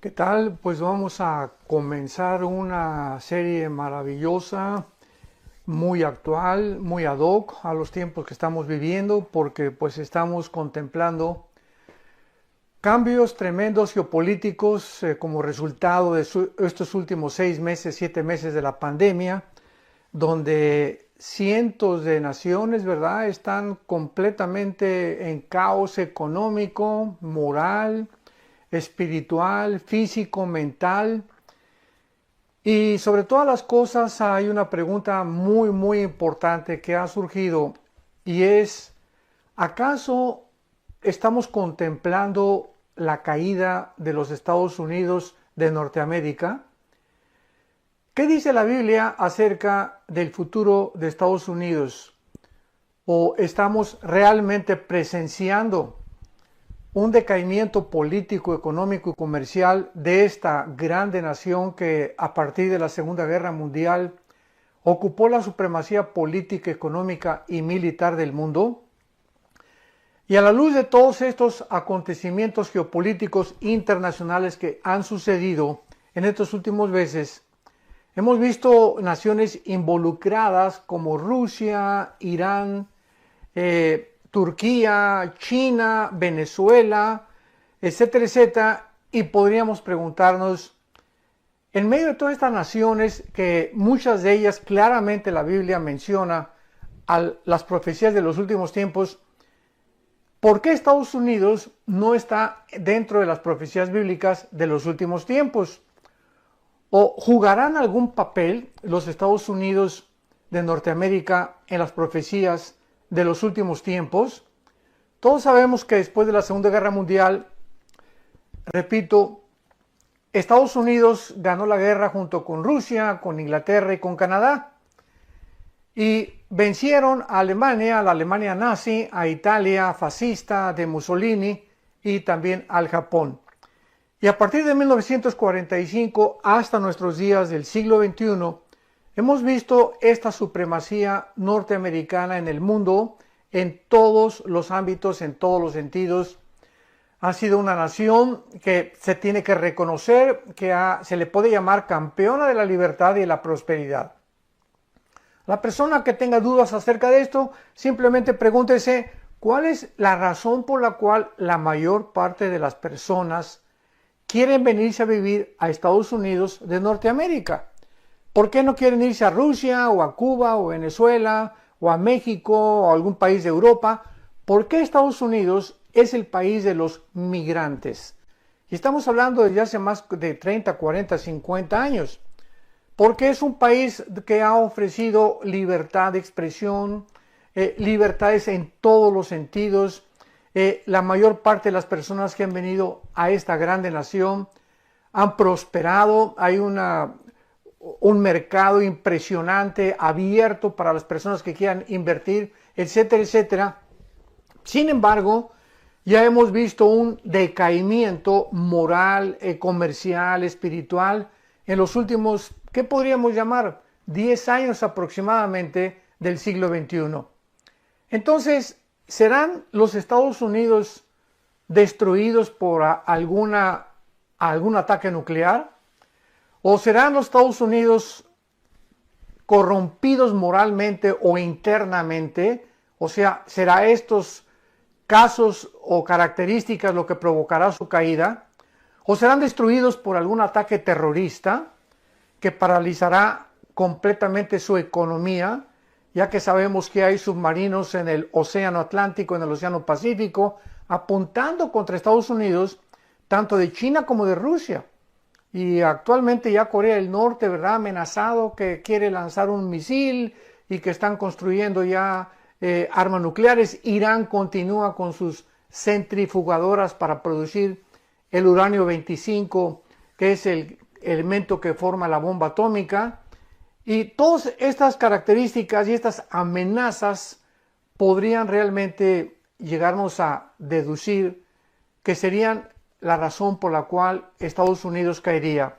¿Qué tal? Pues vamos a comenzar una serie maravillosa, muy actual, muy ad hoc a los tiempos que estamos viviendo, porque pues estamos contemplando cambios tremendos geopolíticos como resultado de estos últimos 6 meses, 7 meses de la pandemia, donde cientos de naciones, ¿verdad?, están completamente en caos económico, moral, espiritual, físico, mental. Y sobre todas las cosas hay una pregunta muy importante que ha surgido y es, ¿acaso estamos contemplando la caída de los Estados Unidos de Norteamérica? ¿Qué dice la Biblia acerca del futuro de Estados Unidos? ¿O estamos realmente presenciando un decaimiento político, económico y comercial de esta grande nación que a partir de la Segunda Guerra Mundial ocupó la supremacía política, económica y militar del mundo? Y a la luz de todos estos acontecimientos geopolíticos internacionales que han sucedido en estos últimos meses, hemos visto naciones involucradas como Rusia, Irán, Turquía, China, Venezuela, etcétera, etcétera, y podríamos preguntarnos, en medio de todas estas naciones, que muchas de ellas claramente la Biblia menciona a las profecías de los últimos tiempos, ¿por qué Estados Unidos no está dentro de las profecías bíblicas de los últimos tiempos? ¿O jugarán algún papel los Estados Unidos de Norteamérica en las profecías de los últimos tiempos? Todos sabemos que después de la Segunda Guerra Mundial, repito, Estados Unidos ganó la guerra junto con Rusia, con Inglaterra y con Canadá. Y vencieron a Alemania, a la Alemania nazi, a Italia fascista de Mussolini y también al Japón. Y a partir de 1945 hasta nuestros días del siglo XXI, hemos visto esta supremacía norteamericana en el mundo, en todos los ámbitos, en todos los sentidos. Ha sido una nación que se tiene que reconocer, que se le puede llamar campeona de la libertad y de la prosperidad. La persona que tenga dudas acerca de esto, simplemente pregúntese cuál es la razón por la cual la mayor parte de las personas quieren venirse a vivir a Estados Unidos de Norteamérica. ¿Por qué no quieren irse a Rusia o a Cuba o Venezuela o a México o a algún país de Europa? ¿Por qué Estados Unidos es el país de los migrantes? Y estamos hablando de ya hace más de 30, 40, 50 años. Porque es un país que ha ofrecido libertad de expresión, libertades en todos los sentidos. La mayor parte de las personas que han venido a esta grande nación han prosperado. Hay un mercado impresionante, abierto para las personas que quieran invertir, etcétera, etcétera. Sin embargo, ya hemos visto un decaimiento moral, comercial, espiritual en los últimos, ¿qué podríamos llamar? 10 años aproximadamente del siglo XXI. Entonces, ¿serán los Estados Unidos destruidos por algún ataque nuclear? ¿O serán los Estados Unidos corrompidos moralmente o internamente? O sea, ¿será estos casos o características lo que provocará su caída? ¿O serán destruidos por algún ataque terrorista que paralizará completamente su economía, ya que sabemos que hay submarinos en el Océano Atlántico, en el Océano Pacífico, apuntando contra Estados Unidos, tanto de China como de Rusia? Y actualmente ya Corea del Norte, ¿verdad?, amenazado que quiere lanzar un misil y que están construyendo ya armas nucleares. Irán continúa con sus centrifugadoras para producir el uranio 25, que es el elemento que forma la bomba atómica. Y todas estas características y estas amenazas podrían realmente llegarnos a deducir que serían la razón por la cual Estados Unidos caería.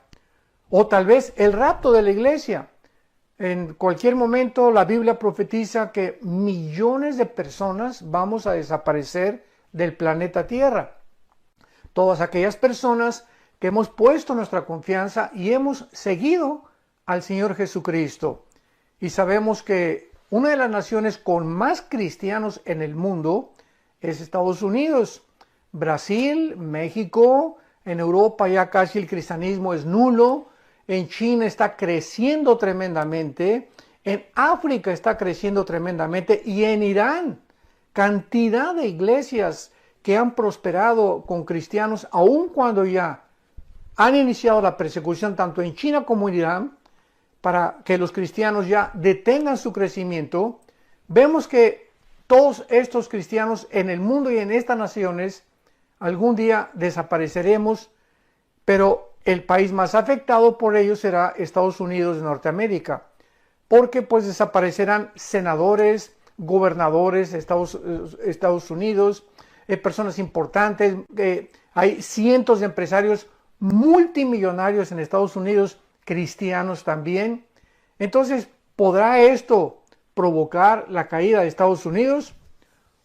O tal vez el rapto de la iglesia. En cualquier momento la Biblia profetiza que millones de personas vamos a desaparecer del planeta Tierra. Todas aquellas personas que hemos puesto nuestra confianza y hemos seguido al Señor Jesucristo. Y sabemos que una de las naciones con más cristianos en el mundo es Estados Unidos. Brasil, México, en Europa ya casi el cristianismo es nulo, en China está creciendo tremendamente, en África está creciendo tremendamente y en Irán, cantidad de iglesias que han prosperado con cristianos, aun cuando ya han iniciado la persecución tanto en China como en Irán, para que los cristianos ya detengan su crecimiento. Vemos que todos estos cristianos en el mundo y en estas naciones algún día desapareceremos, pero el país más afectado por ello será Estados Unidos de Norteamérica, porque pues desaparecerán senadores, gobernadores de Estados Unidos, personas importantes, hay cientos de empresarios multimillonarios en Estados Unidos, cristianos también. Entonces, ¿podrá esto provocar la caída de Estados Unidos?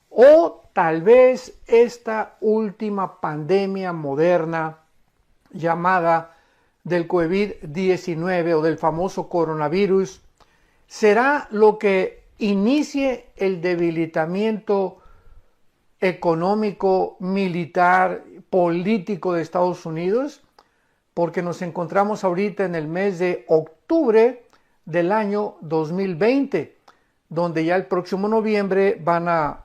O tal vez esta última pandemia moderna llamada del COVID-19 o del famoso coronavirus será lo que inicie el debilitamiento económico, militar, político de Estados Unidos, porque nos encontramos ahorita en el mes de octubre del año 2020, donde ya el próximo noviembre van a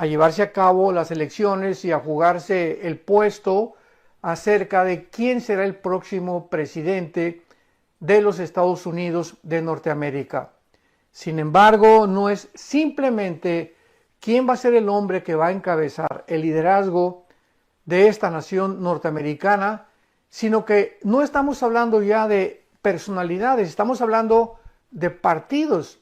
llevarse a cabo las elecciones y a jugarse el puesto acerca de quién será el próximo presidente de los Estados Unidos de Norteamérica. Sin embargo, no es simplemente quién va a ser el hombre que va a encabezar el liderazgo de esta nación norteamericana, sino que no estamos hablando ya de personalidades, estamos hablando de partidos,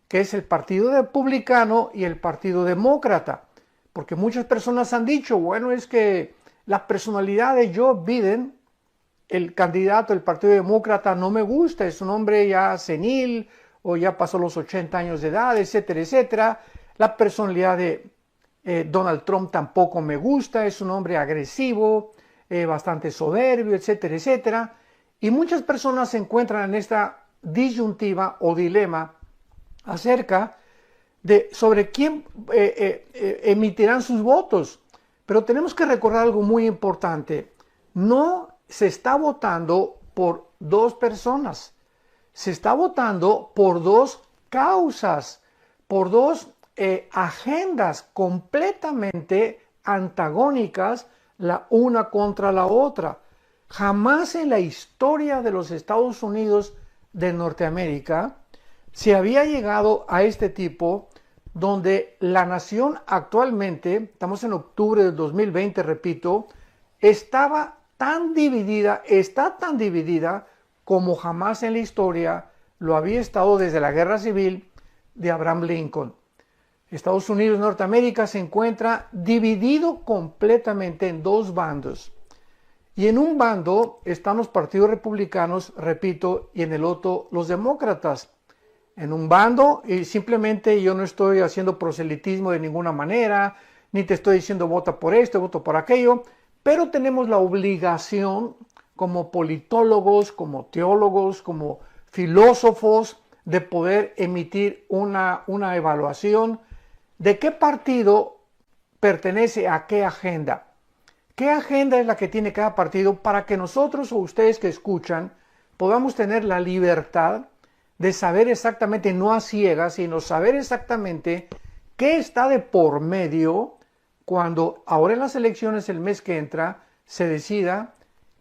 que es el Partido Republicano y el Partido Demócrata, porque muchas personas han dicho, bueno, es que la personalidad de Joe Biden, el candidato del Partido Demócrata, no me gusta, es un hombre ya senil o ya pasó los 80 años de edad, etcétera, etcétera. La personalidad de Donald Trump tampoco me gusta, es un hombre agresivo, bastante soberbio, etcétera, etcétera. Y muchas personas se encuentran en esta disyuntiva o dilema acerca de sobre quién emitirán sus votos. Pero tenemos que recordar algo muy importante. No se está votando por dos personas, se está votando por dos causas, por dos agendas completamente antagónicas la una contra la otra. Jamás en la historia de los Estados Unidos de Norteamérica se había llegado a este tipo donde la nación actualmente, estamos en octubre del 2020, repito, está tan dividida como jamás en la historia lo había estado desde la Guerra Civil de Abraham Lincoln. Estados Unidos de Norteamérica se encuentra dividido completamente en dos bandos. Y en un bando están los partidos republicanos, repito, y en el otro los demócratas. En un bando, y simplemente yo no estoy haciendo proselitismo de ninguna manera, ni te estoy diciendo vota por esto, voto por aquello, pero tenemos la obligación como politólogos, como teólogos, como filósofos, de poder emitir una evaluación de qué partido pertenece a qué agenda. ¿Qué agenda es la que tiene cada partido para que nosotros o ustedes que escuchan podamos tener la libertad de saber exactamente, no a ciegas, sino saber exactamente qué está de por medio cuando ahora en las elecciones el mes que entra se decida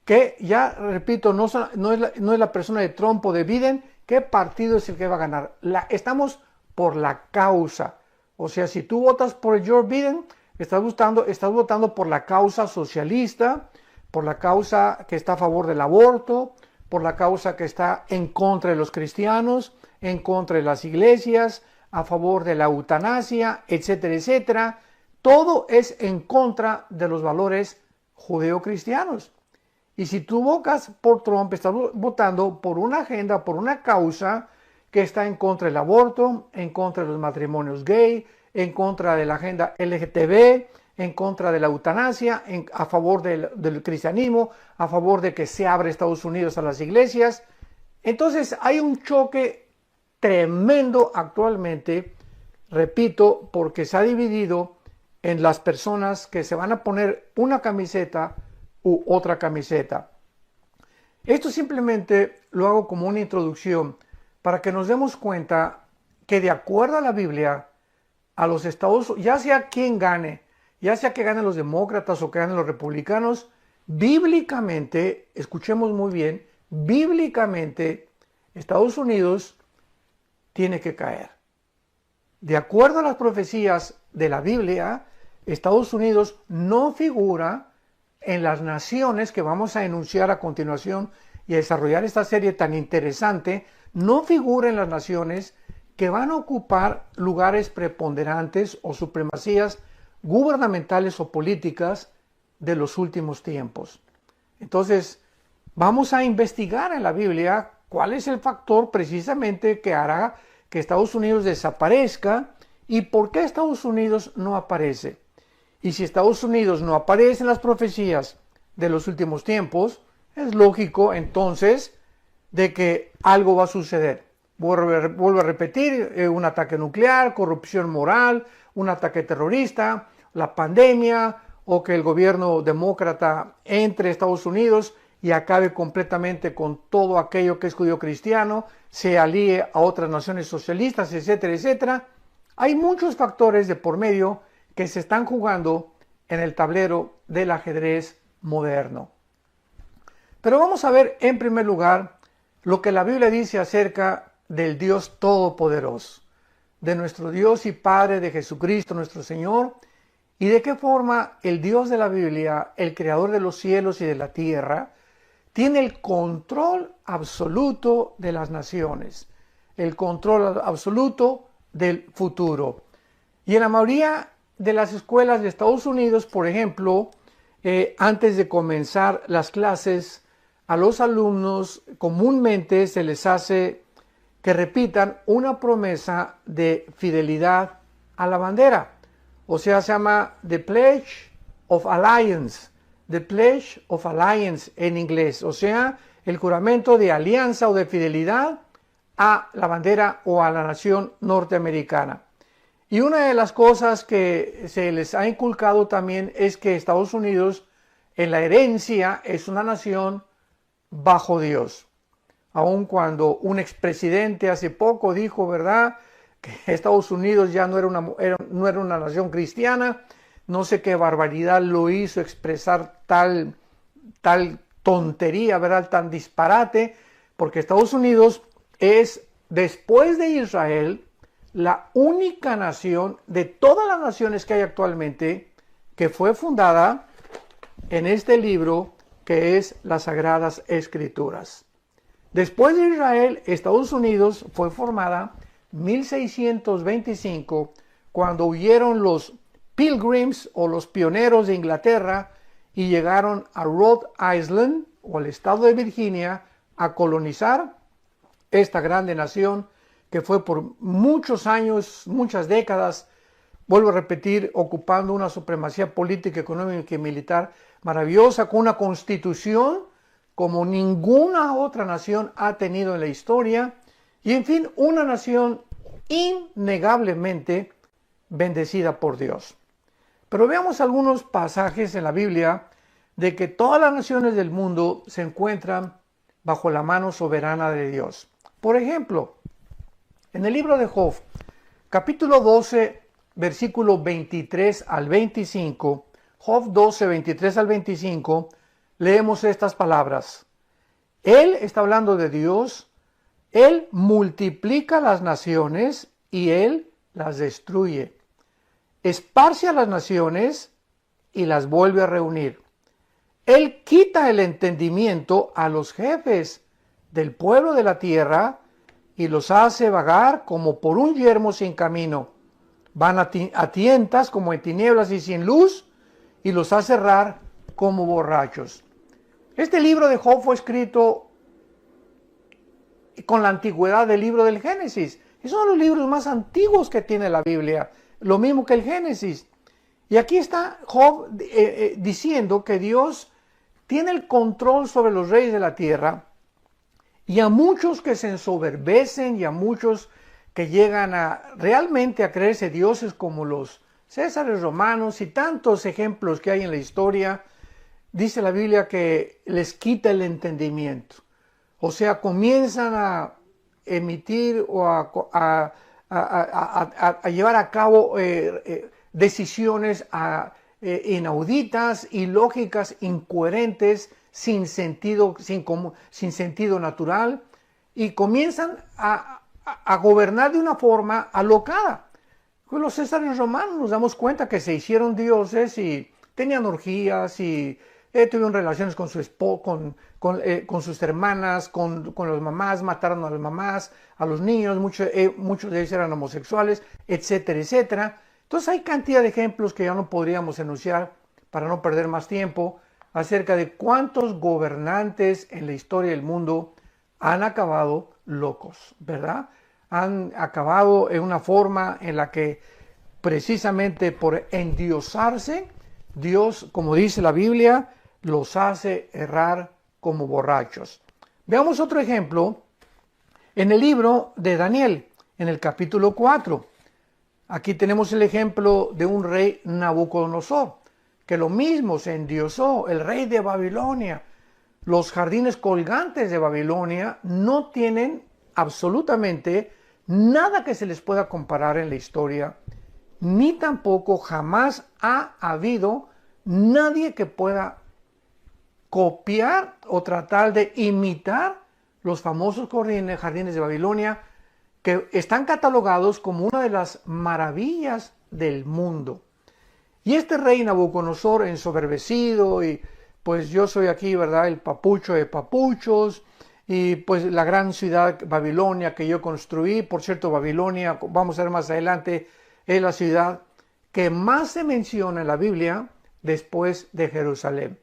que, ya repito, no es la persona de Trump o de Biden, qué partido es el que va a ganar. Estamos por la causa. O sea, si tú votas por Joe Biden, estás votando por la causa socialista, por la causa que está a favor del aborto, por la causa que está en contra de los cristianos, en contra de las iglesias, a favor de la eutanasia, etcétera, etcétera. Todo es en contra de los valores judeocristianos. Y si tú votas por Trump, estás votando por una agenda, por una causa que está en contra del aborto, en contra de los matrimonios gay, en contra de la agenda LGTB, en contra de la eutanasia, a favor del cristianismo, a favor de que se abra Estados Unidos a las iglesias. Entonces hay un choque tremendo actualmente, repito, porque se ha dividido en las personas que se van a poner una camiseta u otra camiseta. Esto simplemente lo hago como una introducción para que nos demos cuenta que de acuerdo a la Biblia, a los Estados Unidos, ya sea quien gane, ya sea que ganen los demócratas o que ganen los republicanos, bíblicamente, escuchemos muy bien, bíblicamente, Estados Unidos tiene que caer. De acuerdo a las profecías de la Biblia, Estados Unidos no figura en las naciones que vamos a enunciar a continuación y a desarrollar esta serie tan interesante, no figura en las naciones que van a ocupar lugares preponderantes o supremacías gubernamentales o políticas de los últimos tiempos. Entonces, vamos a investigar en la Biblia cuál es el factor precisamente que hará que Estados Unidos desaparezca y por qué Estados Unidos no aparece. Y si Estados Unidos no aparece en las profecías de los últimos tiempos, es lógico entonces de que algo va a suceder. Vuelvo a repetir, un ataque nuclear, corrupción moral, un ataque terrorista, la pandemia o que el gobierno demócrata entre a Estados Unidos y acabe completamente con todo aquello que es judío cristiano, se alíe a otras naciones socialistas, etcétera, etcétera. Hay muchos factores de por medio que se están jugando en el tablero del ajedrez moderno. Pero vamos a ver en primer lugar lo que la Biblia dice acerca del Dios Todopoderoso, de nuestro Dios y Padre, de Jesucristo nuestro Señor, y de qué forma el Dios de la Biblia, el Creador de los cielos y de la tierra, tiene el control absoluto de las naciones, el control absoluto del futuro. Y en la mayoría de las escuelas de Estados Unidos, por ejemplo, antes de comenzar las clases, a los alumnos comúnmente se les hace que repitan una promesa de fidelidad a la bandera. O sea, se llama The Pledge of Allegiance. The Pledge of Allegiance en inglés. O sea, el juramento de alianza o de fidelidad a la bandera o a la nación norteamericana. Y una de las cosas que se les ha inculcado también es que Estados Unidos en la herencia es una nación bajo Dios. Aun cuando un expresidente hace poco dijo, ¿verdad?, que Estados Unidos ya no era una nación cristiana, no sé qué barbaridad lo hizo expresar tal tontería, ¿verdad?, tan disparate, porque Estados Unidos es, después de Israel, la única nación de todas las naciones que hay actualmente que fue fundada en este libro que es las Sagradas Escrituras. Después de Israel, Estados Unidos fue formada en 1625 cuando huyeron los Pilgrims o los pioneros de Inglaterra y llegaron a Rhode Island o al estado de Virginia a colonizar esta grande nación que fue por muchos años, muchas décadas, vuelvo a repetir, ocupando una supremacía política, económica y militar maravillosa, con una constitución como ninguna otra nación ha tenido en la historia, y en fin, una nación innegablemente bendecida por Dios. Pero veamos algunos pasajes en la Biblia de que todas las naciones del mundo se encuentran bajo la mano soberana de Dios. Por ejemplo, en el libro de Job, capítulo 12, versículo 23 al 25, Job 12, 23 al 25, leemos estas palabras. Él está hablando de Dios, Él multiplica las naciones y Él las destruye. Esparce a las naciones y las vuelve a reunir. Él quita el entendimiento a los jefes del pueblo de la tierra y los hace vagar como por un yermo sin camino. Van a tientas como en tinieblas y sin luz, y los hace errar como borrachos. Este libro de Job fue escrito con la antigüedad del libro del Génesis. Es uno de los libros más antiguos que tiene la Biblia, lo mismo que el Génesis. Y aquí está Job diciendo que Dios tiene el control sobre los reyes de la tierra, y a muchos que se ensoberbecen y a muchos que llegan a realmente a creerse dioses como los Césares romanos y tantos ejemplos que hay en la historia, dice la Biblia que les quita el entendimiento. O sea, comienzan a emitir o a llevar a cabo decisiones inauditas, ilógicas, incoherentes, sin sentido natural, y comienzan a gobernar de una forma alocada. Pues los césares romanos nos damos cuenta que se hicieron dioses y tenían orgías y tuvieron relaciones con sus hermanas, con las mamás, mataron a las mamás, a los niños, muchos de ellos eran homosexuales, etcétera, etcétera. Entonces hay cantidad de ejemplos que ya no podríamos enunciar para no perder más tiempo acerca de cuántos gobernantes en la historia del mundo han acabado locos, ¿verdad? Han acabado en una forma en la que precisamente por endiosarse, Dios, como dice la Biblia, los hace errar como borrachos. Veamos otro ejemplo en el libro de Daniel, en el capítulo 4. Aquí tenemos el ejemplo de un rey Nabucodonosor, que lo mismo se endiosó, el rey de Babilonia. Los jardines colgantes de Babilonia no tienen absolutamente nada que se les pueda comparar en la historia, ni tampoco jamás ha habido nadie que pueda copiar o tratar de imitar los famosos jardines de Babilonia, que están catalogados como una de las maravillas del mundo. Y este rey Nabucodonosor, ensoberbecido, y pues yo soy aquí, ¿verdad?, el papucho de papuchos, y pues la gran ciudad Babilonia que yo construí. Por cierto, Babilonia, vamos a ver más adelante, es la ciudad que más se menciona en la Biblia después de Jerusalén.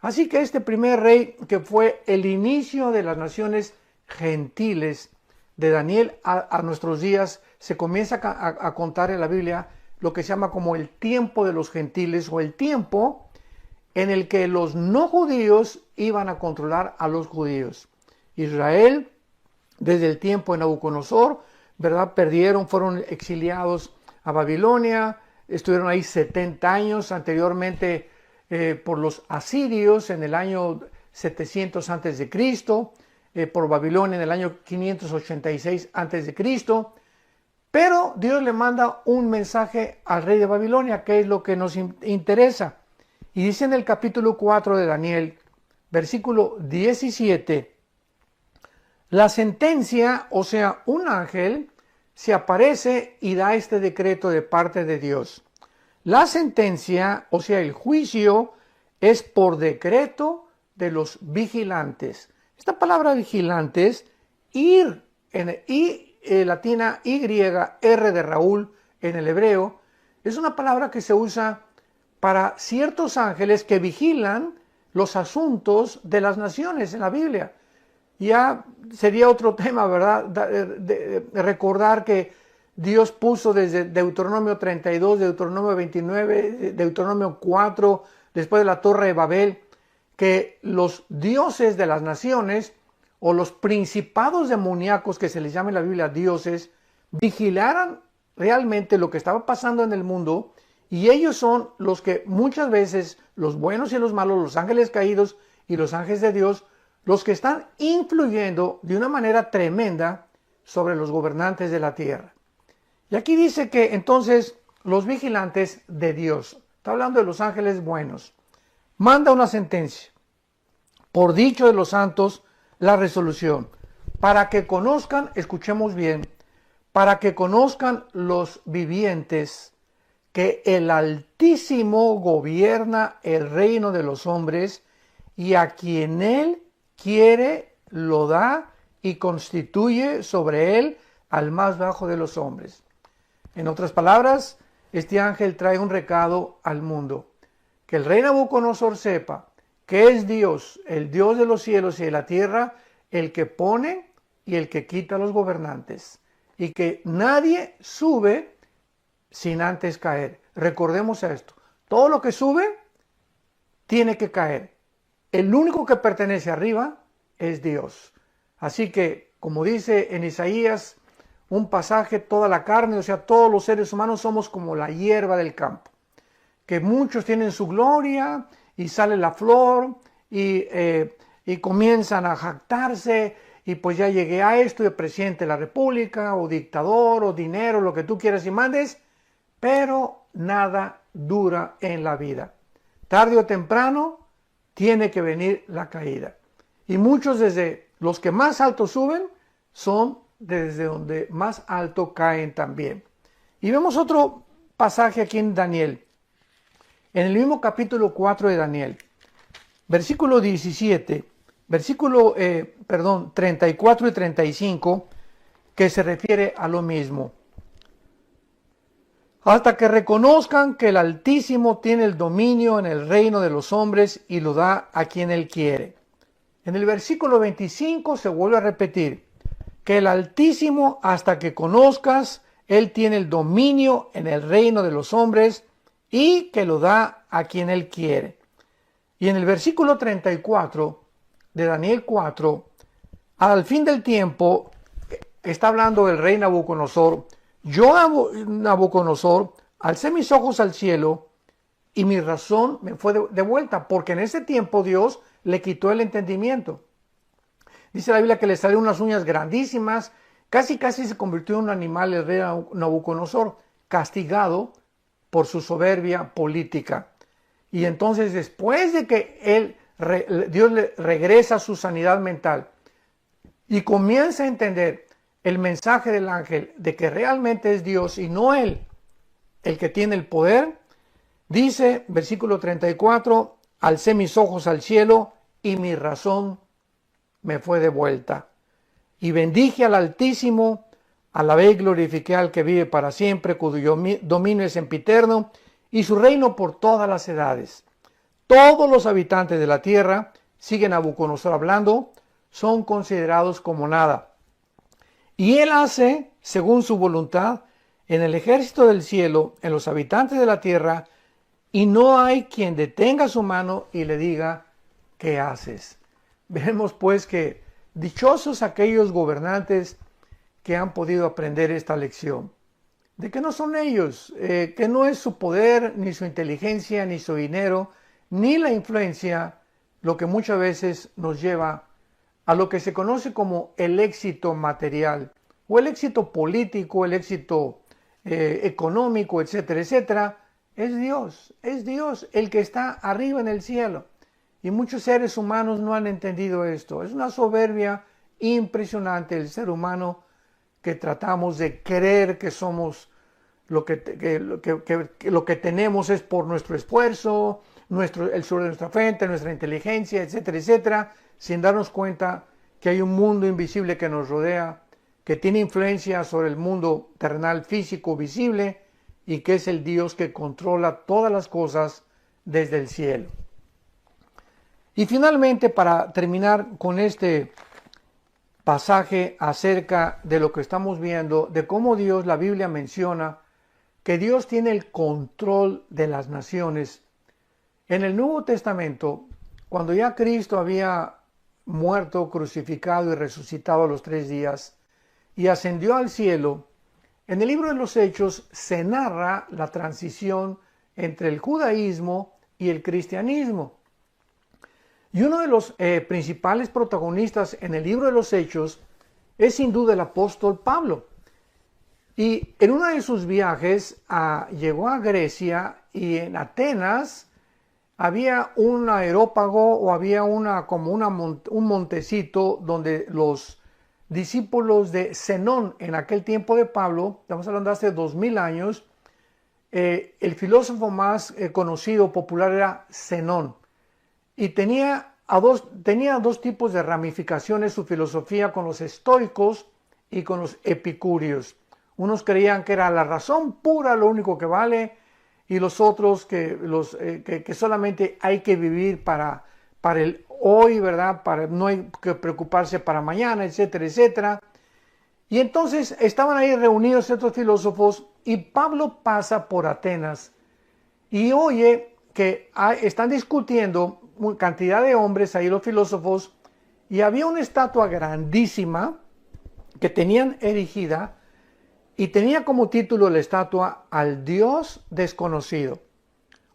Así que este primer rey, que fue el inicio de las naciones gentiles de Daniel a nuestros días, se comienza a contar en la Biblia lo que se llama como el tiempo de los gentiles, o el tiempo en el que los no judíos iban a controlar a los judíos. Israel, desde el tiempo de Nabucodonosor, ¿verdad?, fueron exiliados a Babilonia, estuvieron ahí 70 años, anteriormente por los asirios en el año 700 a.C., por Babilonia en el año 586 a.C., pero Dios le manda un mensaje al rey de Babilonia, que es lo que nos interesa. Y dice en el capítulo 4 de Daniel, versículo 17, la sentencia, o sea, un ángel, se aparece y da este decreto de parte de Dios. La sentencia, o sea, el juicio, es por decreto de los vigilantes. Esta palabra vigilantes, latina Y, R de Raúl en el hebreo, es una palabra que se usa para ciertos ángeles que vigilan los asuntos de las naciones en la Biblia. Ya sería otro tema, ¿verdad?, de recordar que Dios puso desde Deuteronomio 32, Deuteronomio 29, Deuteronomio 4, después de la Torre de Babel, que los dioses de las naciones, o los principados demoníacos, que se les llama en la Biblia dioses, vigilaran realmente lo que estaba pasando en el mundo, y ellos son los que muchas veces, los buenos y los malos, los ángeles caídos y los ángeles de Dios, los que están influyendo de una manera tremenda sobre los gobernantes de la tierra. Y aquí dice que entonces los vigilantes de Dios, está hablando de los ángeles buenos, manda una sentencia, por dicho de los santos, la resolución, para que conozcan, escuchemos bien, para que conozcan los vivientes que el Altísimo gobierna el reino de los hombres, y a quien él quiere lo da y constituye sobre él al más bajo de los hombres. En otras palabras, este ángel trae un recado al mundo, que el rey Nabucodonosor sepa que es Dios, el Dios de los cielos y de la tierra, el que pone y el que quita a los gobernantes, y que nadie sube sin antes caer. Recordemos esto, Todo lo que sube tiene que caer. El único que pertenece arriba es Dios. Así que, como dice en Isaías, un pasaje, toda la carne, o sea, todos los seres humanos somos como la hierba del campo. Que muchos tienen su gloria y sale la flor y comienzan a jactarse y pues ya llegué a esto de presidente de la república o dictador o dinero, lo que tú quieras y mandes, pero nada dura en la vida. Tarde o temprano tiene que venir la caída. Y muchos desde los que más alto suben son desde donde más alto caen también. Y vemos otro pasaje aquí en Daniel, en el mismo capítulo 4 de Daniel, versículo 17, 34 y 35, que se refiere a lo mismo. Hasta que reconozcan que el Altísimo tiene el dominio en el reino de los hombres y lo da a quien Él quiere. En el versículo 25 se vuelve a repetir que el Altísimo, hasta que conozcas, Él tiene el dominio en el reino de los hombres y que lo da a quien Él quiere. Y en el versículo 34 de Daniel 4, al fin del tiempo, está hablando el rey Nabucodonosor. Yo, Nabucodonosor, alcé mis ojos al cielo y mi razón me fue de vuelta, porque en ese tiempo Dios le quitó el entendimiento. Dice la Biblia que le salieron unas uñas grandísimas, casi se convirtió en un animal el rey Nabucodonosor, castigado por su soberbia política. Y entonces después de que Dios le regresa su sanidad mental y comienza a entender el mensaje del ángel de que realmente es Dios y no él el que tiene el poder, dice, versículo 34, alcé mis ojos al cielo y mi razón me fue de vuelta. Y bendije al Altísimo, alabé y glorifiqué al que vive para siempre, cuyo dominio es sempiterno, y su reino por todas las edades. Todos los habitantes de la tierra, siguen Nabucodonosor hablando, son considerados como nada. Y él hace, según su voluntad, en el ejército del cielo, en los habitantes de la tierra, y no hay quien detenga su mano y le diga, ¿qué haces? Vemos pues que dichosos aquellos gobernantes que han podido aprender esta lección, de que no son ellos, que no es su poder, ni su inteligencia, ni su dinero, ni la influencia, lo que muchas veces nos lleva a lo que se conoce como el éxito material, o el éxito político, el éxito económico, etcétera, etcétera. Es Dios el que está arriba en el cielo. Y muchos seres humanos no han entendido esto. Es una soberbia impresionante el ser humano, que tratamos de creer que somos lo que tenemos es por nuestro esfuerzo, el sudor de nuestra frente, nuestra inteligencia, etcétera, etcétera, sin darnos cuenta que hay un mundo invisible que nos rodea, que tiene influencia sobre el mundo terrenal, físico, visible, y que es el Dios que controla todas las cosas desde el cielo. Y finalmente, para terminar con este pasaje acerca de lo que estamos viendo, de cómo Dios, la Biblia menciona que Dios tiene el control de las naciones. En el Nuevo Testamento, cuando ya Cristo había muerto, crucificado y resucitado a los 3 días y ascendió al cielo, en el libro de los Hechos se narra la transición entre el judaísmo y el cristianismo. Y uno de los principales protagonistas en el libro de los Hechos es sin duda el apóstol Pablo. Y en uno de sus viajes llegó a Grecia, y en Atenas había un aerópago, o había un montecito donde los discípulos de Zenón, en aquel tiempo de Pablo, estamos hablando de hace 2000 años, el filósofo más conocido, popular, era Zenón. Y tenía dos tipos de ramificaciones su filosofía, con los estoicos y con los epicúreos. Unos creían que era la razón pura lo único que vale, y los otros que solamente hay que vivir para el hoy, ¿verdad? No hay que preocuparse para mañana, etcétera, etcétera. Y entonces estaban ahí reunidos estos filósofos, y Pablo pasa por Atenas. y oye que están discutiendo cantidad de hombres, ahí los filósofos, y había una estatua grandísima que tenían erigida y tenía como título la estatua al Dios desconocido.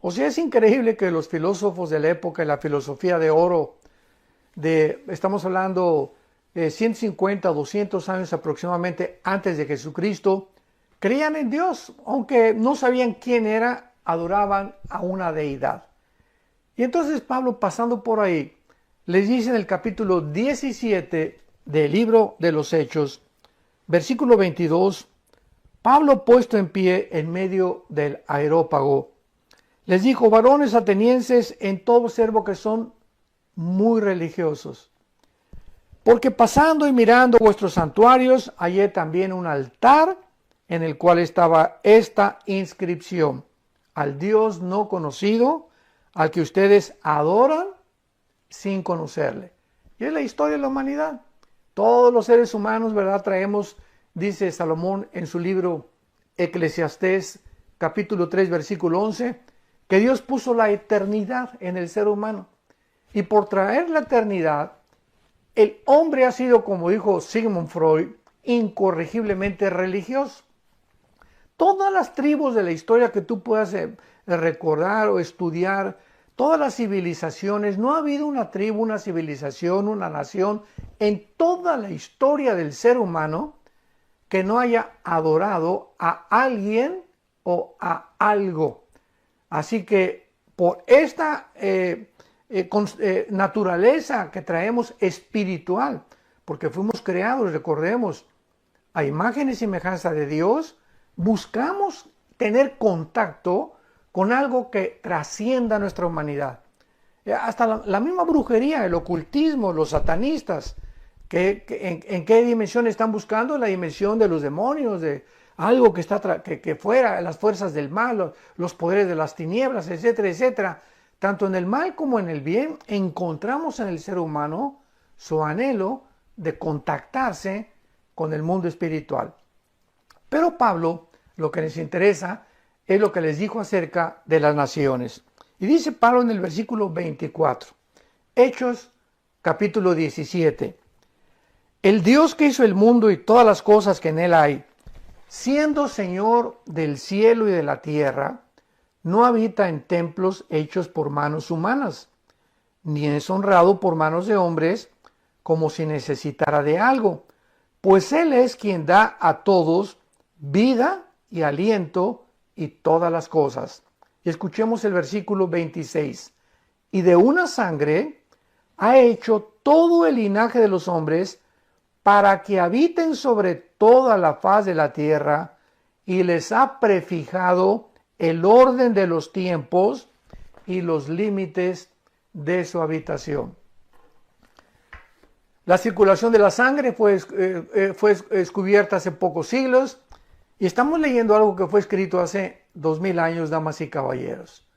O sea, es increíble que los filósofos de la época, la filosofía de oro, estamos hablando de 150, 200 años aproximadamente antes de Jesucristo, creían en Dios, aunque no sabían quién era, adoraban a una deidad. Y entonces Pablo, pasando por ahí, les dice en el capítulo 17 del libro de los Hechos, versículo 22, Pablo, puesto en pie en medio del Areópago, les dijo: varones atenienses, en todo observo que son muy religiosos, porque pasando y mirando vuestros santuarios, hallé también un altar en el cual estaba esta inscripción: al Dios no conocido, al que ustedes adoran sin conocerle. Y es la historia de la humanidad. Todos los seres humanos, ¿verdad? Traemos, dice Salomón en su libro Eclesiastés, capítulo 3, versículo 11, que Dios puso la eternidad en el ser humano. Y por traer la eternidad, el hombre ha sido, como dijo Sigmund Freud, incorregiblemente religioso. Todas las tribus de la historia que tú puedas recordar o estudiar, todas las civilizaciones, no ha habido una tribu, una civilización, una nación en toda la historia del ser humano que no haya adorado a alguien o a algo. Así que por esta naturaleza que traemos espiritual, porque fuimos creados, recordemos, a imagen y semejanza de Dios, buscamos tener contacto con algo que trascienda nuestra humanidad. Hasta la misma brujería, el ocultismo, los satanistas, ¿en qué dimensión están buscando? La dimensión de los demonios, de algo que está que fuera, las fuerzas del mal, los poderes de las tinieblas, etcétera, etcétera. Tanto en el mal como en el bien encontramos en el ser humano su anhelo de contactarse con el mundo espiritual. Pero Pablo, lo que les interesa es lo que les dijo acerca de las naciones. Y dice Pablo en el versículo 24, Hechos capítulo 17, el Dios que hizo el mundo y todas las cosas que en él hay, siendo Señor del cielo y de la tierra, no habita en templos hechos por manos humanas, ni es honrado por manos de hombres como si necesitara de algo, pues Él es quien da a todos vida y aliento y todas las cosas. Y escuchemos el versículo 26. Y de una sangre ha hecho todo el linaje de los hombres para que habiten sobre toda la faz de la tierra, y les ha prefijado el orden de los tiempos y los límites de su habitación. La circulación de la sangre fue descubierta hace pocos siglos, y estamos leyendo algo que fue escrito hace 2000 años, damas y caballeros.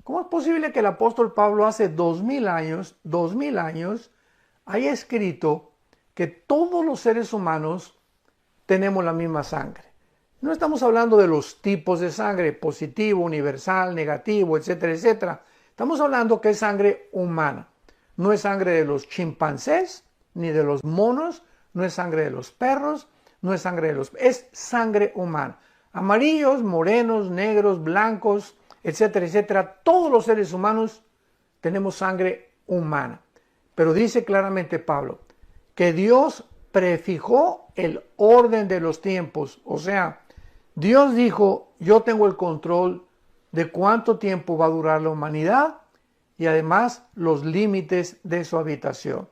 ¿Cómo es posible que el apóstol Pablo hace 2000 años, haya escrito que todos los seres humanos tenemos la misma sangre? No estamos hablando de los tipos de sangre, positivo, universal, negativo, etcétera, etcétera. Estamos hablando que es sangre humana. No es sangre de los chimpancés, ni de los monos, no es sangre de los perros, no es sangre de los... es sangre humana. Amarillos, morenos, negros, blancos, etcétera, etcétera. Todos los seres humanos tenemos sangre humana. Pero dice claramente Pablo que Dios prefijó el orden de los tiempos. O sea, Dios dijo: yo tengo el control de cuánto tiempo va a durar la humanidad y además los límites de su habitación.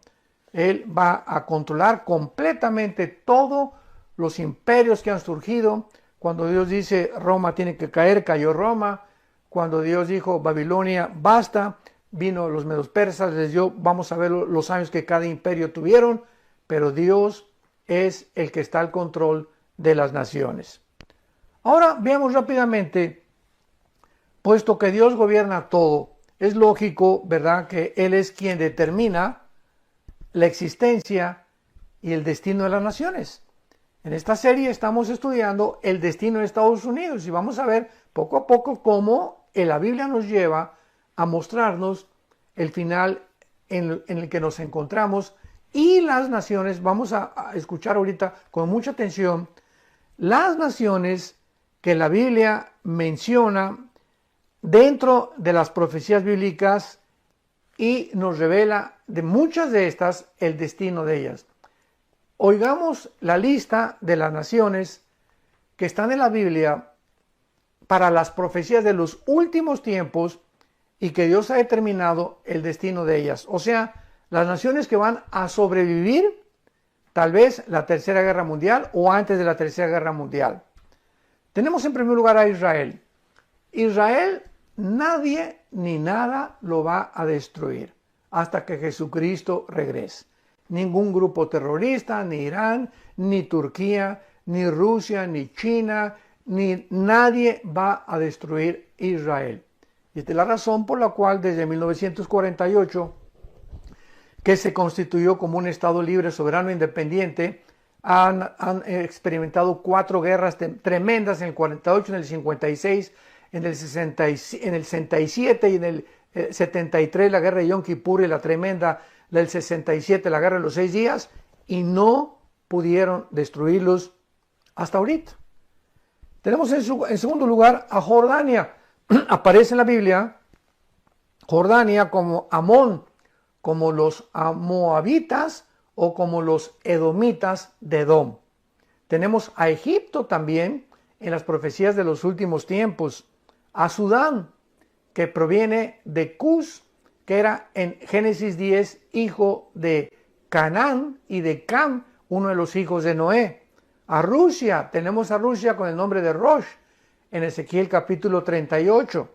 Él va a controlar completamente todos los imperios que han surgido. Cuando Dios dice Roma tiene que caer, cayó Roma. Cuando Dios dijo Babilonia basta, vino los medos persas, les dio, vamos a ver los años que cada imperio tuvieron, pero Dios es el que está al control de las naciones. Ahora veamos rápidamente, puesto que Dios gobierna todo, es lógico, ¿verdad?, que Él es quien determina la existencia y el destino de las naciones. En esta serie estamos estudiando el destino de Estados Unidos y vamos a ver poco a poco cómo la Biblia nos lleva a mostrarnos el final en el que nos encontramos, y las naciones, vamos a escuchar ahorita con mucha atención, las naciones que la Biblia menciona dentro de las profecías bíblicas y nos revela de muchas de estas el destino de ellas. Oigamos la lista de las naciones que están en la Biblia para las profecías de los últimos tiempos y que Dios ha determinado el destino de ellas. O sea, las naciones que van a sobrevivir tal vez la Tercera Guerra Mundial o antes de la Tercera Guerra Mundial. Tenemos en primer lugar a Israel. Israel, nadie ni nada lo va a destruir hasta que Jesucristo regrese. Ningún grupo terrorista, ni Irán, ni Turquía, ni Rusia, ni China, ni nadie va a destruir Israel. Y esta es la razón por la cual desde 1948, que se constituyó como un Estado libre, soberano e independiente, han experimentado 4 guerras tremendas en el 48, en el 56, en el 67 y en el 73, la guerra de Yom Kippur y la tremenda del 67, la guerra de los 6 días, y no pudieron destruirlos hasta ahorita. Tenemos en segundo lugar a Jordania. Aparece en la Biblia Jordania como Amón, como los moabitas o como los edomitas de Edom. Tenemos a Egipto también en las profecías de los últimos tiempos, a Sudán, que proviene de Cus, que era en Génesis 10 hijo de Canaán, y de Cam, uno de los hijos de Noé. A Rusia, tenemos a Rusia con el nombre de Rosh, en Ezequiel capítulo 38.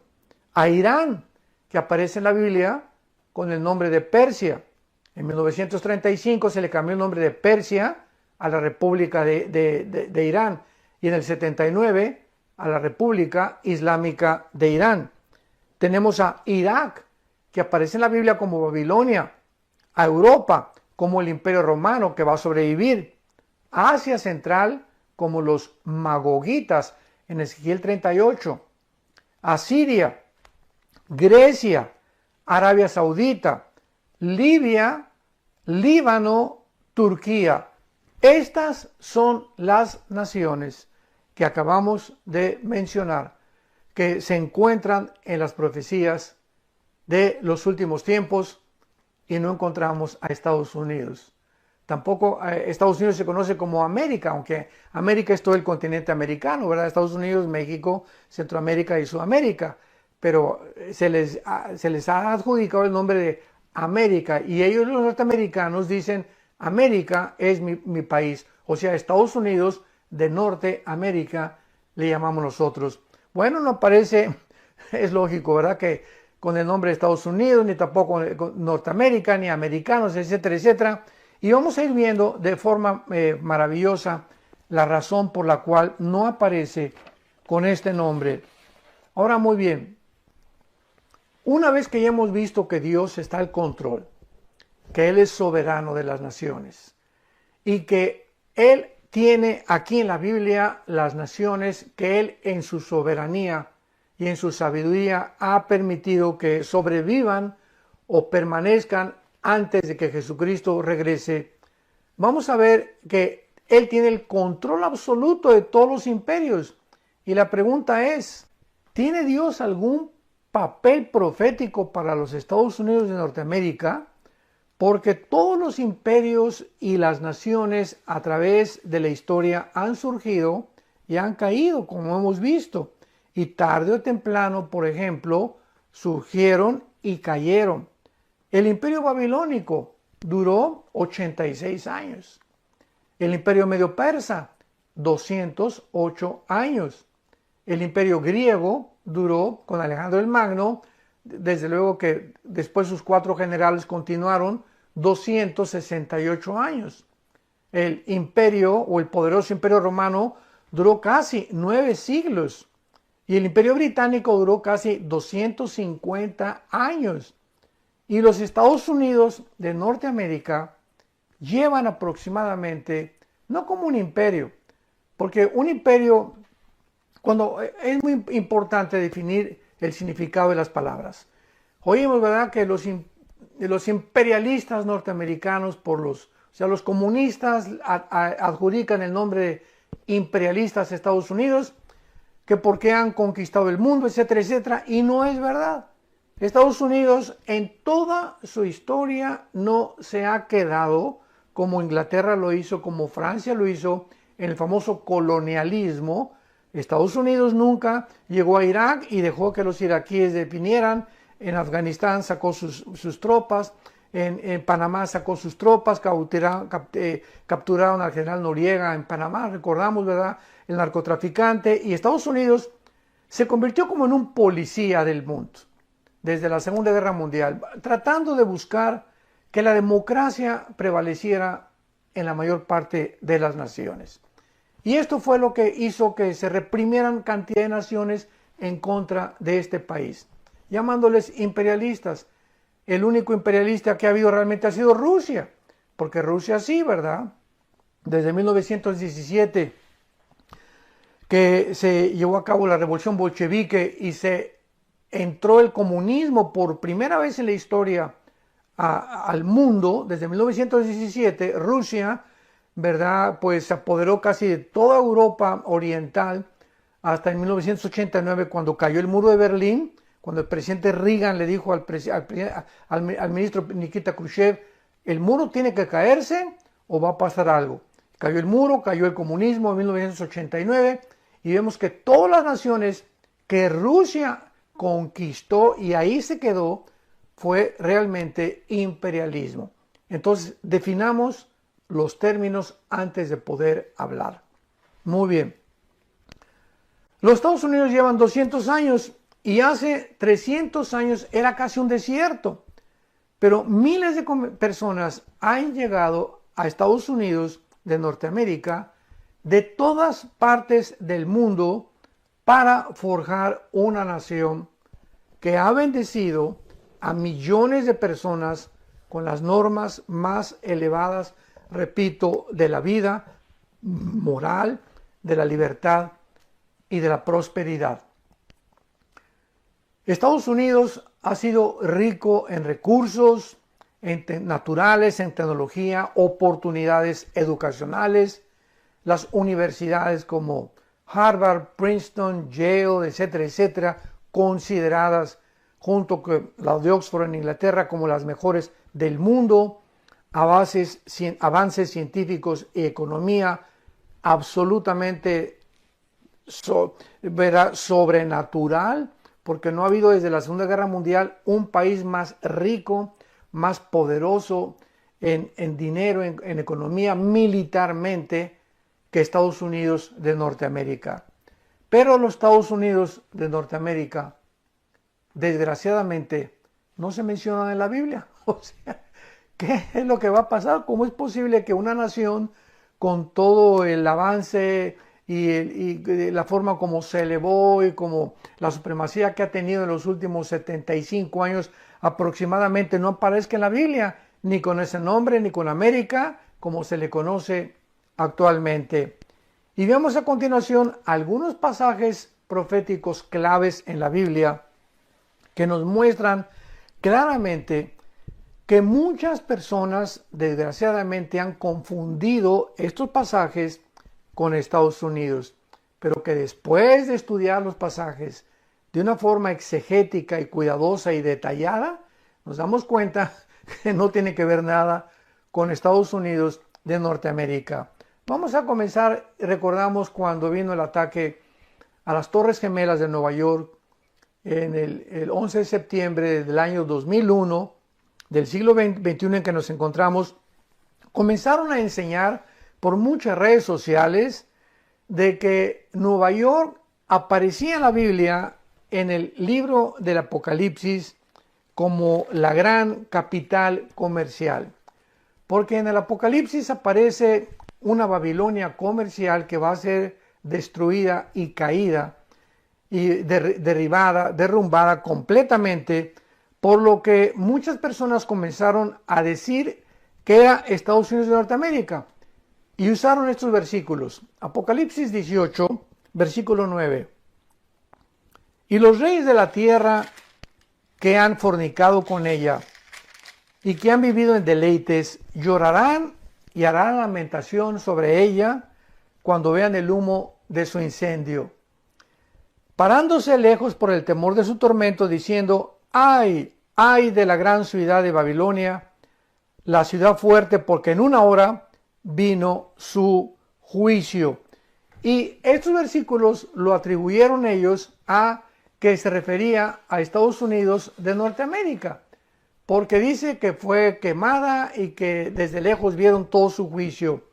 A Irán, que aparece en la Biblia con el nombre de Persia. En 1935 se le cambió el nombre de Persia a la República de Irán, y en el 79 a la República Islámica de Irán. Tenemos a Irak, que aparece en la Biblia como Babilonia, a Europa como el Imperio Romano, que va a sobrevivir, a Asia Central como los Magogitas en Ezequiel 38, a Siria, Grecia, Arabia Saudita, Libia, Líbano, Turquía. Estas son las naciones que acabamos de mencionar, que se encuentran en las profecías de los últimos tiempos, y no encontramos a Estados Unidos. Tampoco Estados Unidos se conoce como América, aunque América es todo el continente americano, ¿verdad? Estados Unidos, México, Centroamérica y Sudamérica, pero se les ha adjudicado el nombre de América, y ellos, los norteamericanos, dicen América es mi país, o sea, Estados Unidos de Norteamérica le llamamos nosotros. Bueno, no parece, es lógico, ¿verdad?, que con el nombre de Estados Unidos, ni tampoco Norteamérica, ni americanos, etcétera, etcétera. Y vamos a ir viendo de forma maravillosa la razón por la cual no aparece con este nombre. Ahora, muy bien, una vez que ya hemos visto que Dios está al control, que Él es soberano de las naciones, y que Él tiene aquí en la Biblia las naciones que Él en su soberanía y en su sabiduría ha permitido que sobrevivan o permanezcan antes de que Jesucristo regrese, vamos a ver que Él tiene el control absoluto de todos los imperios. Y la pregunta es, ¿tiene Dios algún papel profético para los Estados Unidos de Norteamérica? Porque todos los imperios y las naciones a través de la historia han surgido y han caído, como hemos visto. Y tarde o temprano, por ejemplo, surgieron y cayeron. El imperio babilónico duró 86 años. El imperio medio persa, 208 años. El imperio griego duró con Alejandro el Magno, desde luego que después sus 4 generales continuaron, 268 años. El imperio o el poderoso imperio romano duró casi 9 siglos. Y el imperio británico duró casi 250 años. Y los Estados Unidos de Norteamérica llevan aproximadamente, no como un imperio, porque un imperio, cuando es muy importante definir el significado de las palabras. Oímos, ¿verdad?, que los imperialistas norteamericanos, los comunistas adjudican el nombre de imperialistas a Estados Unidos, que porque han conquistado el mundo, etcétera, etcétera, y no es verdad. Estados Unidos en toda su historia no se ha quedado como Inglaterra lo hizo, como Francia lo hizo, en el famoso colonialismo. Estados Unidos nunca llegó a Irak y dejó que los iraquíes definieran. En Afganistán sacó sus tropas, en Panamá sacó sus tropas, capturaron al general Noriega en Panamá, recordamos, ¿verdad?, el narcotraficante, y Estados Unidos se convirtió como en un policía del mundo desde la Segunda Guerra Mundial, tratando de buscar que la democracia prevaleciera en la mayor parte de las naciones. Y esto fue lo que hizo que se reprimieran cantidad de naciones en contra de este país, llamándoles imperialistas. El único imperialista que ha habido realmente ha sido Rusia, porque Rusia sí, ¿verdad? Desde 1917, que se llevó a cabo la revolución bolchevique y se entró el comunismo por primera vez en la historia al mundo. Desde 1917, Rusia, ¿verdad?, pues se apoderó casi de toda Europa oriental hasta en 1989, cuando cayó el muro de Berlín, cuando el presidente Reagan le dijo al ministro Nikita Khrushchev, el muro tiene que caerse o va a pasar algo. Cayó el muro, cayó el comunismo en 1989, y vemos que todas las naciones que Rusia conquistó y ahí se quedó fue realmente imperialismo. Entonces, definamos los términos antes de poder hablar. Muy bien. Los Estados Unidos llevan 200 años y hace 300 años era casi un desierto. Pero miles de personas han llegado a Estados Unidos de Norteamérica de todas partes del mundo para forjar una nación que ha bendecido a millones de personas con las normas más elevadas, repito, de la vida moral, de la libertad y de la prosperidad. Estados Unidos ha sido rico en recursos naturales, en tecnología, oportunidades educacionales. Las universidades como Harvard, Princeton, Yale, etcétera, etcétera, consideradas junto con la de Oxford en Inglaterra como las mejores del mundo, avances científicos y economía absolutamente sobrenatural, porque no ha habido desde la Segunda Guerra Mundial un país más rico, más poderoso en dinero, en economía, militarmente, que Estados Unidos de Norteamérica. Pero los Estados Unidos de Norteamérica, desgraciadamente, no se mencionan en la Biblia. O sea, ¿qué es lo que va a pasar? ¿Cómo es posible que una nación con todo el avance y la forma como se elevó y como la supremacía que ha tenido en los últimos 75 años aproximadamente no aparezca en la Biblia, ni con ese nombre, ni con América, como se le conoce actualmente? Y veamos a continuación algunos pasajes proféticos claves en la Biblia que nos muestran claramente que muchas personas desgraciadamente han confundido estos pasajes con Estados Unidos, pero que después de estudiar los pasajes de una forma exegética y cuidadosa y detallada, nos damos cuenta que no tiene que ver nada con Estados Unidos de Norteamérica. Vamos a comenzar, recordamos cuando vino el ataque a las Torres Gemelas de Nueva York en el 11 de septiembre del año 2001, del siglo XXI en que nos encontramos. Comenzaron a enseñar por muchas redes sociales de que Nueva York aparecía en la Biblia, en el libro del Apocalipsis, como la gran capital comercial. Porque en el Apocalipsis aparece una Babilonia comercial que va a ser destruida y caída y derrumbada completamente, por lo que muchas personas comenzaron a decir que era Estados Unidos de Norteamérica y usaron estos versículos. Apocalipsis 18, versículo 9. Y los reyes de la tierra que han fornicado con ella y que han vivido en deleites, llorarán y harán lamentación sobre ella cuando vean el humo de su incendio, parándose lejos por el temor de su tormento, diciendo: ¡ay, ay de la gran ciudad de Babilonia, la ciudad fuerte, porque en una hora vino su juicio! Y estos versículos lo atribuyeron ellos a que se refería a Estados Unidos de Norteamérica, porque dice que fue quemada y que desde lejos vieron todo su juicio.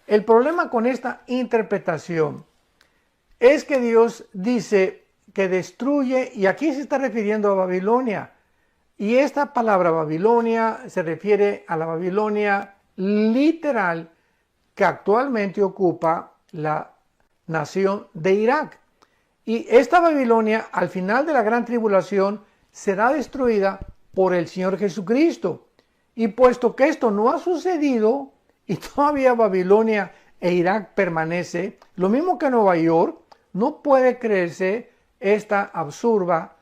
El problema con esta interpretación es que Dios dice que destruye, y aquí se está refiriendo a Babilonia, y esta palabra Babilonia se refiere a la Babilonia literal que actualmente ocupa la nación de Irak. Y esta Babilonia, al final de la gran tribulación, será destruida por el Señor Jesucristo. Y puesto que esto no ha sucedido, y todavía Babilonia e Irak permanece, lo mismo que Nueva York, no puede creerse esta absurda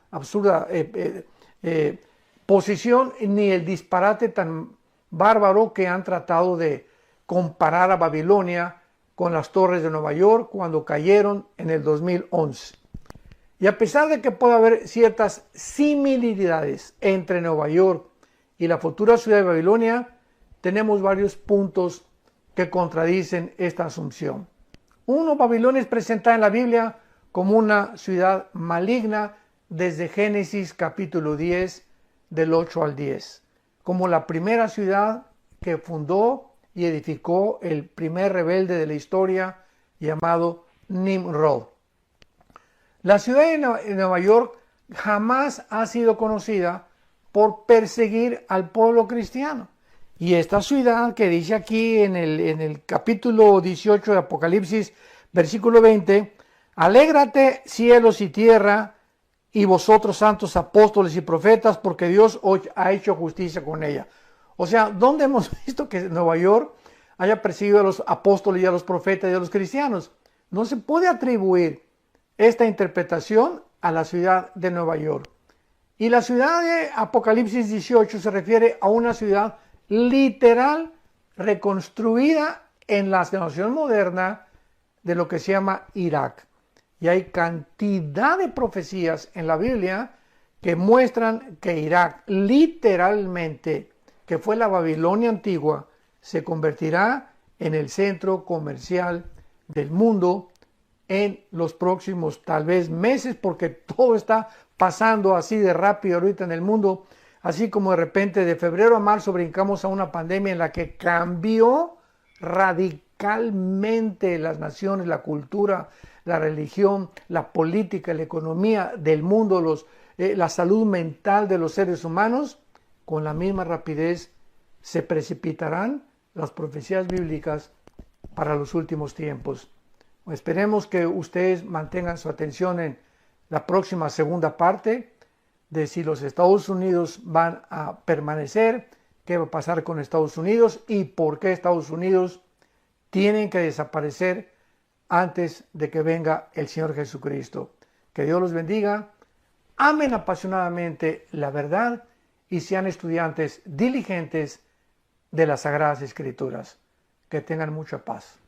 posición ni el disparate tan bárbaro que han tratado de comparar a Babilonia con las torres de Nueva York cuando cayeron en el 2011. Y a pesar de que puede haber ciertas similitudes entre Nueva York y la futura ciudad de Babilonia, tenemos varios puntos que contradicen esta asunción. Uno, Babilonia es presentada en la Biblia como una ciudad maligna desde Génesis capítulo 10, del 8 al 10, como la primera ciudad que fundó y edificó el primer rebelde de la historia llamado Nimrod. La ciudad de Nueva York jamás ha sido conocida por perseguir al pueblo cristiano. Y esta ciudad que dice aquí en el capítulo 18 de Apocalipsis, versículo 20, alégrate cielos y tierra y vosotros santos apóstoles y profetas, porque Dios ha hecho justicia con ella. O sea, ¿dónde hemos visto que Nueva York haya perseguido a los apóstoles y a los profetas y a los cristianos? No se puede atribuir esta interpretación a la ciudad de Nueva York. Y la ciudad de Apocalipsis 18 se refiere a una ciudad literal reconstruida en la nación moderna de lo que se llama Irak. Y hay cantidad de profecías en la Biblia que muestran que Irak, literalmente, que fue la Babilonia antigua, se convertirá en el centro comercial del mundo en los próximos tal vez meses, porque todo está pasando así de rápido ahorita en el mundo, así como de repente de febrero a marzo brincamos a una pandemia en la que cambió radicalmente las naciones, la cultura, la religión, la política, la economía del mundo, la salud mental de los seres humanos. Con la misma rapidez se precipitarán las profecías bíblicas para los últimos tiempos. Esperemos que ustedes mantengan su atención en la próxima segunda parte de si los Estados Unidos van a permanecer, qué va a pasar con Estados Unidos y por qué Estados Unidos tienen que desaparecer antes de que venga el Señor Jesucristo. Que Dios los bendiga, amen apasionadamente la verdad y sean estudiantes diligentes de las Sagradas Escrituras. Que tengan mucha paz.